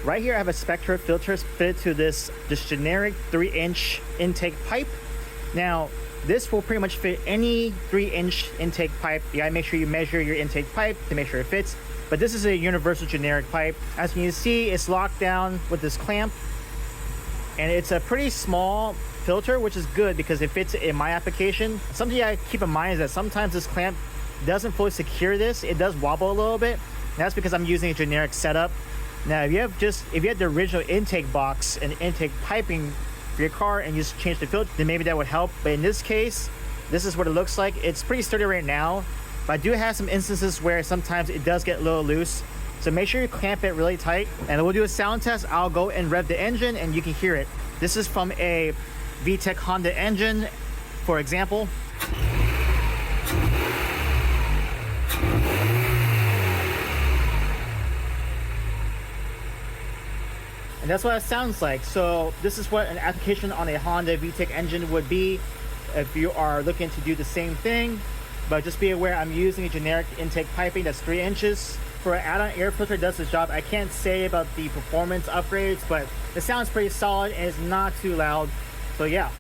Right here I have a Spectre filter fitted to this generic 3-inch intake pipe. Now this will pretty much fit any 3-inch intake pipe. You gotta make sure you measure your intake pipe to make sure it fits, but this is a universal generic pipe. As you can see, it's locked down with this clamp, and it's a pretty small filter, which is good because it fits in my application. Something I keep in mind is that sometimes this clamp doesn't fully secure this. It does wobble a little bit, and that's because I'm using a generic setup. Now if you have the original intake box and intake piping for your car and you just change the filter, then maybe that would help. But in this case, this is what it looks like. It's pretty sturdy right now, but I do have some instances where sometimes it does get a little loose. So make sure you clamp it really tight, and we'll do a sound test. I'll go and rev the engine and you can hear it. This is from a VTEC Honda engine, for example. And that's what it sounds like. So this is what an application on a Honda VTEC engine would be if you are looking to do the same thing. But just be aware, I'm using a generic intake piping that's 3 inches. For an add-on air filter, it does the job. I can't say about the performance upgrades, but it sounds pretty solid and it's not too loud. So yeah.